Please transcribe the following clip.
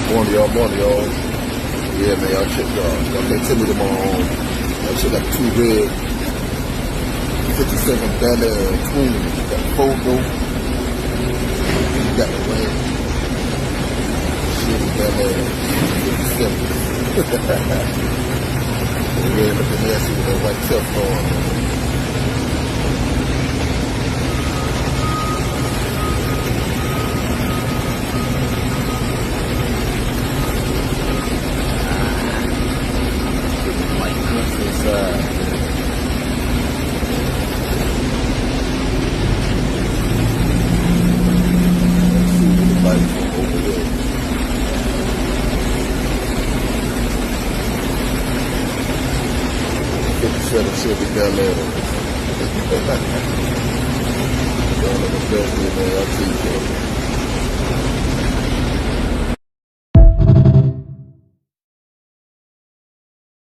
Morning, y'all. Morning, y'all. Yeah, man, y'all check y'all can't tell me them on. Y'all check out the two red 57 Bel Air Queen. You got the Fogo. You got the red Chevy Bel Air 57. The red looking nasty with that white Teflon. Chevy Bel Air. Y'all look best, man. I'll see you.